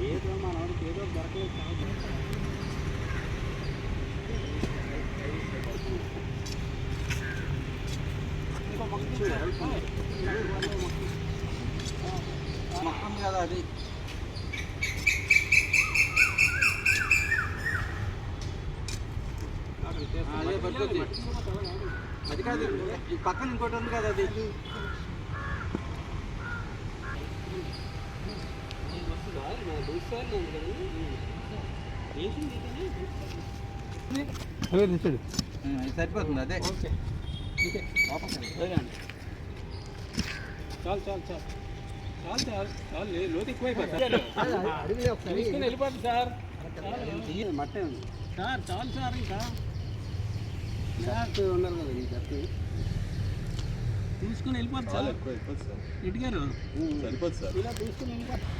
ఏదో మనవాడికి ఏదో దొరకలేదు ఇంకో మొత్తం కదా అది అదే పడుతుంది అది కాదు ఈ పక్కన ఇంకోటి ఉంది కదా అది సరిపోతుంది అదే చాలు చాలు చాలు చాలు చాలు చాలు లోతు ఎక్కువైపోతుంది వెళ్ళిపోతుంది సార్ మట్టే ఉంది సార్ చాలు సార్ ఇంకా ఉన్నారు కదా ఇంకా తీసుకుని వెళ్ళిపోతుంది సార్ ఇటుగారు సరిపోతుంది సార్ ఇలా తీసుకుని వెళ్ళిపోతుంది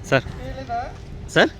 సార్ సార్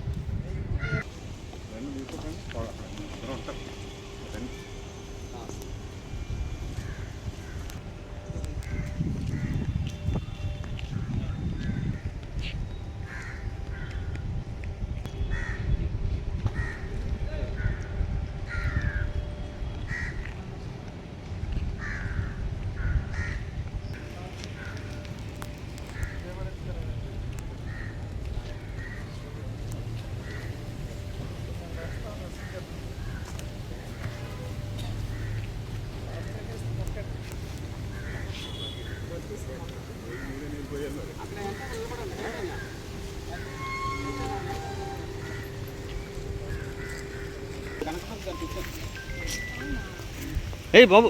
ఏ బాబు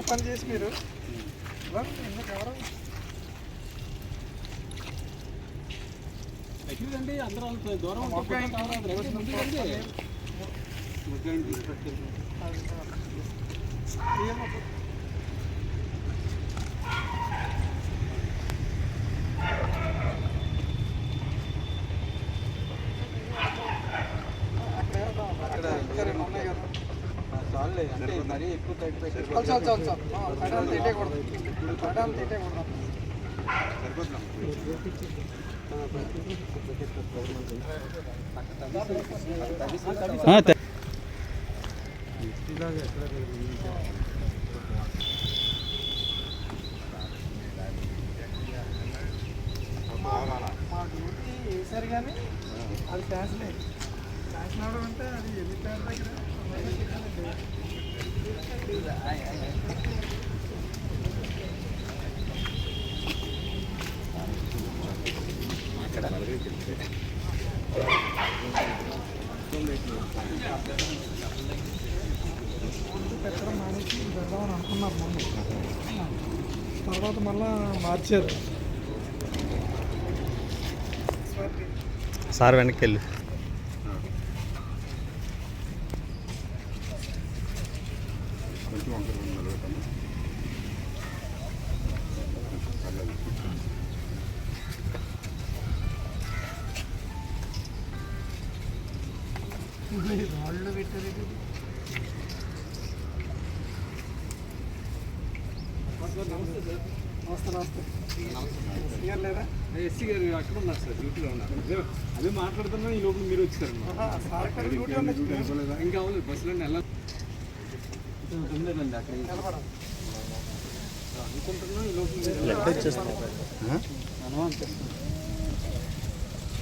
పని చేసి మీరు చూడండి అందరూ దూరం అంటే మరీ ఎక్కువ వేసారు కానీ అది ఫ్యాషనే ఫ్యాషన్ అవడం అంటే అది ఎన్ని పేరు దగ్గర పెట్టడం మానేసి పెడదామని అనుకున్నారు మొన్న తర్వాత మళ్ళా మార్చారు సార్ వెనక్కి వెళ్ళి రాళ్ళు పెట్టారు నమస్తే నమస్తే ఎస్సీ గారు లేదా ఎస్సీ గారు అక్కడ ఉన్నారు సార్ డ్యూటీలో ఉన్నారు అదే మాట్లాడుతున్నా ఈ లోపల మీరు వచ్చారు ఇంకా అవ్వలేదు బస్సులో ఎలా ఉందండి అక్కడ అనుకుంటున్నా ఈ లోపల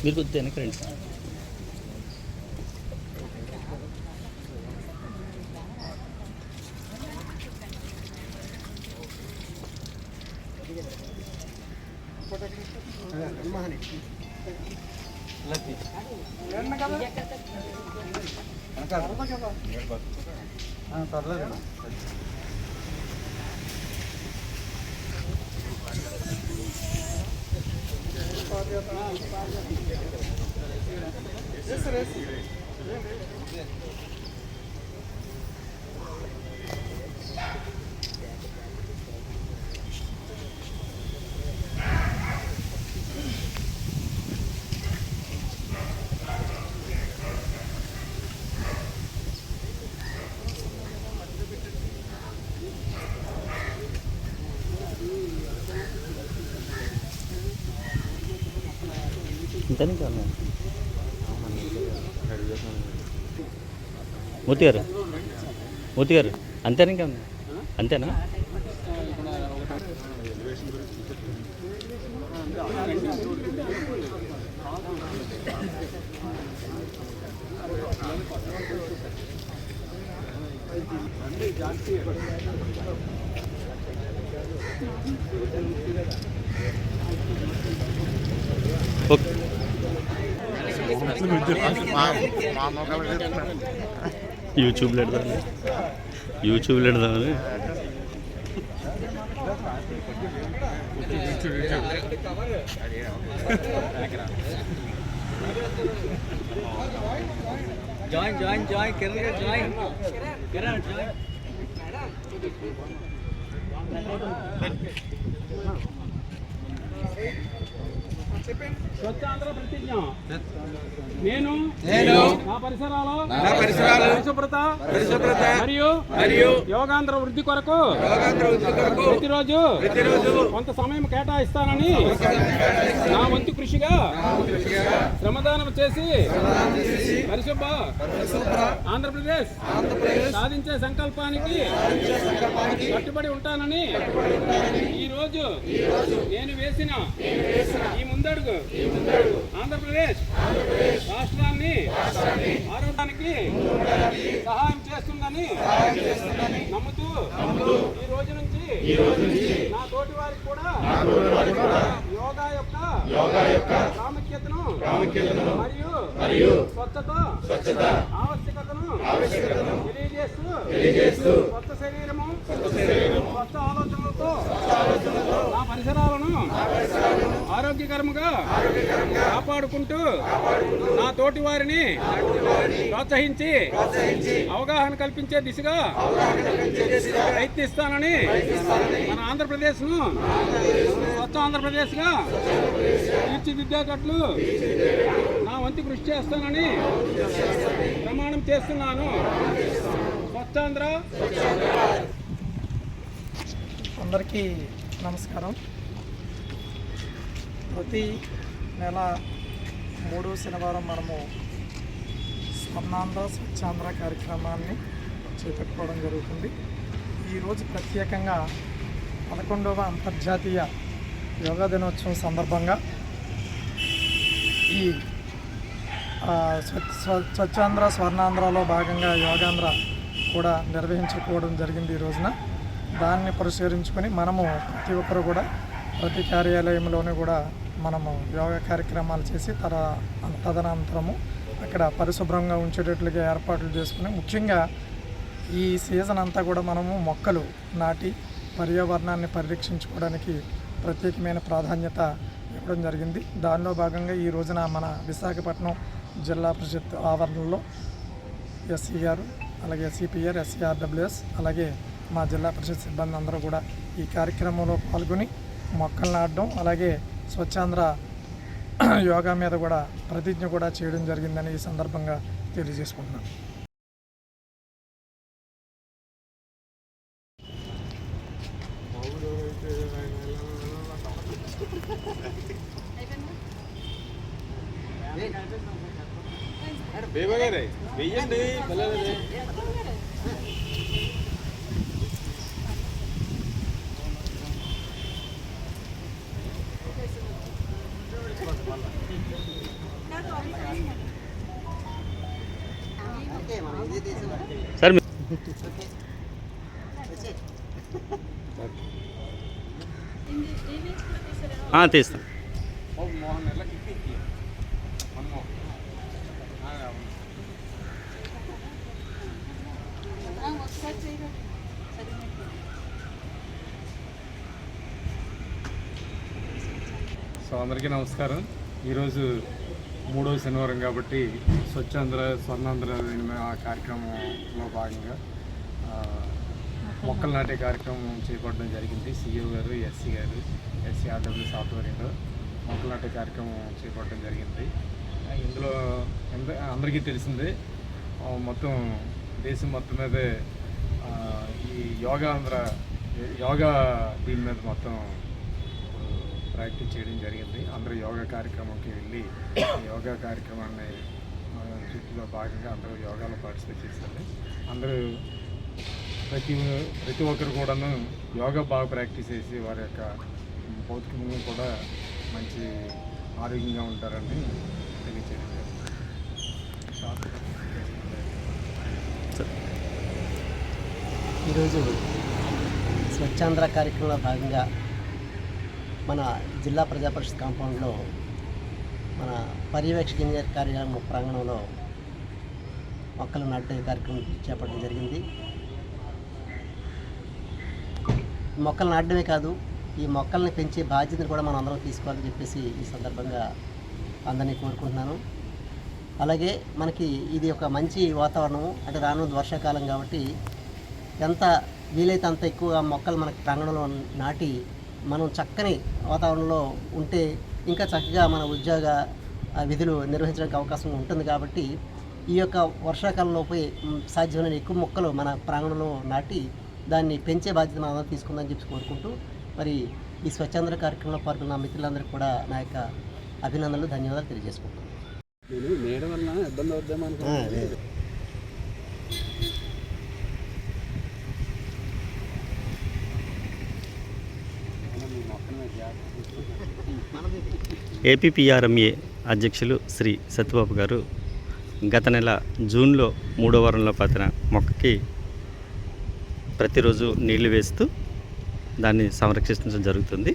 మీరు కొద్దిగా వెనక్కి రండి సార్ పర్లేదు అంతేనా ఇంకా ఉన్నాయి? మూర్తి గారు అంతేనా ఇంకా ఉన్నాయి? అంతేనా? ఓకే. యూట్యూబ్లో పెడదామని జాయిన్ కిరణ్ జాయిన్. స్వచ్ఛ ఆంధ్ర ప్రతిజ్ఞ. నేను నా పరిసరాలు పరిశుభ్రత మరియు యోగాంధ్ర వృద్ధి కొరకు ప్రతిరోజు కొంత సమయం కేటాయిస్తానని నా వంతు కృషిగా శ్రమదానం చేసి పరిశుభ్ర ఆంధ్రప్రదేశ్ సాధించే సంకల్పానికి కట్టుబడి ఉంటానని ఈరోజు నేను వేసిన ఈ ముందడుగు ఆంధ్రప్రదేశ్ రాష్ట్రాన్ని ఆరోగ్యానికి సహాయం చేస్తుందని నమ్ముతూ ఈ రోజు నుంచి నా తోటి వారికి కూడా యోగా యొక్క ప్రాముఖ్యతను మరియు స్వచ్ఛత ఆవశ్యకతను తెలియజేస్తూ కొత్త శరీరము కొత్త ఆలోచనలతో నా పరిసరాలను ఆరోగ్యకరముగా కాపాడుకుంటూ నా తోటి వారిని ప్రోత్సహించి అవగాహన కల్పించే దిశగా ప్రయత్నిస్తానని మన ఆంధ్రప్రదేశ్ను స్వచ్ఛ ఆంధ్రప్రదేశ్గా తీర్చిదిద్దేటట్లు నా వంతు కృషి చేస్తానని ప్రమాణం చేస్తున్నాను. స్వచ్ఛాంధ్ర. అందరికీ నమస్కారం. ప్రతి నెల 3వ శనివారం మనము స్వర్ణాంధ్ర స్వచ్ఛాంధ్ర కార్యక్రమాన్ని చేపట్టుకోవడం జరుగుతుంది. ఈరోజు ప్రత్యేకంగా 11వ అంతర్జాతీయ యోగా దినోత్సవం సందర్భంగా ఈ స్వచ్ఛాంధ్ర స్వర్ణాంధ్రలో భాగంగా యోగాంధ్ర కూడా నిర్వహించుకోవడం జరిగింది. ఈ రోజున దాన్ని పరిశీలించుకొని మనము ప్రతి ఒక్కరు కూడా ప్రతి కార్యాలయంలోనూ కూడా మనము యోగా కార్యక్రమాలు చేసి తదనంతరము అక్కడ పరిశుభ్రంగా ఉంచేటట్లుగా ఏర్పాట్లు చేసుకుని ముఖ్యంగా ఈ సీజన్ అంతా కూడా మనము మొక్కలు నాటి పర్యావరణాన్ని పరిరక్షించుకోవడానికి ప్రత్యేకమైన ప్రాధాన్యత ఇవ్వడం జరిగింది. దానిలో భాగంగా ఈ రోజున మన విశాఖపట్నం జిల్లా పరిషత్ ఆవరణలో ఎస్సీ గారు అలాగే సిపిఆర్ ఎస్సీఆర్డబ్ల్యూఎస్ అలాగే మా జిల్లా పరిషత్ సిబ్బంది అందరూ కూడా ఈ కార్యక్రమంలో పాల్గొని మొక్కలు నాటడం అలాగే స్వచ్ఛాంధ్ర యోగా మీద కూడా ప్రతిజ్ఞ కూడా చేయడం జరిగిందని ఈ సందర్భంగా తెలియజేసుకుంటున్నాను. వెయ్యండి సార్ తీస్తాం. సో అందరికీ నమస్కారం. ఈరోజు 3వ శనివారం కాబట్టి స్వచ్ఛాంధ్ర స్వర్ణాంధ్ర కార్యక్రమంలో భాగంగా మొక్కలు నాటే కార్యక్రమం చేపట్టడం జరిగింది. సిఇఓ గారు ఎస్సీ గారు ఎస్సీఆర్డబ్ల్యూ ఆధ్వర్యంలో మొక్కలు నాటే కార్యక్రమం చేపట్టడం జరిగింది. ఇందులో అందరికీ తెలిసిందే మొత్తం దేశం మొత్తం మీదే ఈ యోగా దీని మీద మొత్తం ప్రాక్టీస్ చేయడం జరిగింది. అందరూ యోగా కార్యక్రమంకి వెళ్ళి యోగా కార్యక్రమాన్ని చుట్టూలో భాగంగా అందరూ యోగాలో పార్టిసిపేట్ చేశారు. అందరూ ప్రతి ఒక్కరు కూడాను యోగా బాగా ప్రాక్టీస్ చేసి వారి యొక్క భౌతికంగా కూడా మంచి ఆరోగ్యంగా ఉంటారని తెలియజేయడం జరిగింది. ఈరోజు స్వచ్ఛాంధ్ర కార్యక్రమంలో భాగంగా మన జిల్లా ప్రజా పరిషత్ కాంపౌండ్లో మన పర్యవేక్షక ఇంజనీర్ కార్యాలయం ప్రాంగణంలో మొక్కలు నాటే కార్యక్రమం చేపట్టడం జరిగింది. మొక్కలు నాటడమే కాదు, ఈ మొక్కల్ని పెంచే బాధ్యతను కూడా మనం అందరం తీసుకోవాలని చెప్పేసి ఈ సందర్భంగా అందరినీ కోరుకుంటున్నాను. అలాగే మనకి ఇది ఒక మంచి వాతావరణము, అంటే రానున్న వర్షాకాలం కాబట్టి ఎంత వీలైతే అంత ఎక్కువ మొక్కలు మనకి ప్రాంగణంలో నాటి మనం చక్కని వాతావరణంలో ఉంటే ఇంకా చక్కగా మన ఉద్యోగ విధులు నిర్వహించడానికి అవకాశం ఉంటుంది. కాబట్టి ఈ యొక్క వర్షాకాలంలోపై సాధ్యమైన ఎక్కువ మొక్కలు మన ప్రాంగణంలో నాటి దాన్ని పెంచే బాధ్యత మనం అందరం తీసుకుందని చెప్పి కోరుకుంటూ, మరి ఈ స్వచ్ఛాంధ్ర కార్యక్రమంలో పాల్గొన్న మిత్రులందరికీ కూడా నా యొక్క అభినందనలు, ధన్యవాదాలు తెలియజేసుకుంటున్నాను. నేను మేడం వల్ల ఇబ్బంది అవుద్దామని అనుకుంటున్నాను. ఏపీపీఆర్ఎంఏ అధ్యక్షులు శ్రీ సత్యబాబు గారు గత నెల జూన్లో 3వ వారంలో పాతిన మొక్కకి ప్రతిరోజు నీళ్లు వేస్తూ దాన్ని సంరక్షించడం జరుగుతుంది.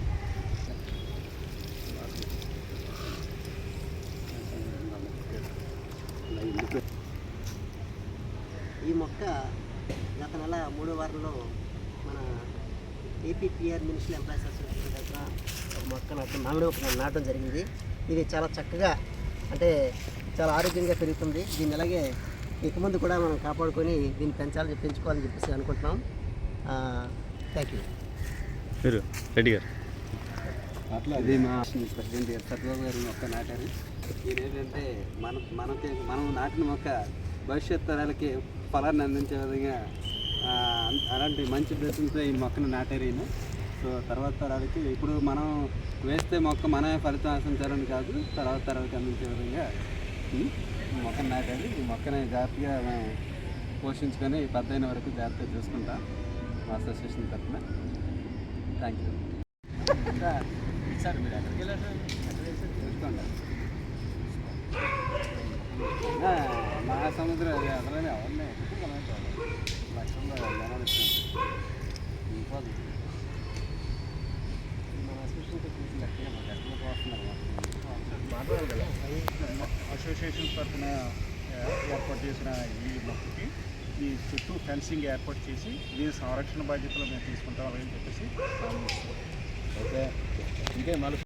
ఈ మొక్క గత నెల 3వ వారంలో మన ఏపీపీఆర్ మున్సిపల్ ఎంప్లాయీస్ అసోసియేషన్ తరఫున ఒక మొక్క మామిడి మొక్క నాటడం జరిగింది. ఇది చాలా చక్కగా, అంటే చాలా ఆరోగ్యంగా పెరుగుతుంది. దీన్ని అలాగే ఇక ముందు కూడా మనం కాపాడుకొని దీన్ని పెంచుకోవాలని చెప్పేసి అనుకుంటున్నాం. Thank you. మీరు రెడ్డి గారు. అట్లా అది మా ప్రెసిడెంట్ సత్యబాబు గారు మొక్క నాటారు. ఇది ఏంటంటే మనం నాటిన మొక్క భవిష్యత్ తరాలకి ఫలాన్ని అందించే విధంగా అలాంటి మంచి ఉద్దేశంతో ఈ మొక్కను నాటారు ఈయన. సో తర్వాత తరాలకి ఇప్పుడు మనం వేస్తే మొక్క మనమే ఫలితం ఆశించాలని కాదు, తర్వాత తరాలకి అందించే విధంగా మొక్కను నాటారు. ఈ మొక్కని జాగ్రత్తగా మేము పోషించుకొని పెద్ద అయిన వరకు జాగ్రత్తగా చూసుకుంటాం మా అసోసియేషన్ తరఫున. Thank you sir. మీరు ఎక్కడికి వెళ్ళారు? చూసుకోండి. మహాసముద్రం అసలనే అవన్నీ లక్షల్లో జనాలు అసోసియేషన్ తరఫున ఏర్పాటు చేసిన ఈ మొక్కకి ఈ చుట్టూ ఫెన్సింగ్ ఏర్పాటు చేసి దీని సంరక్షణ బాధ్యతలు మేము తీసుకుంటాం అని చెప్పేసి ఓకే. ఇంకే మళ్ళీ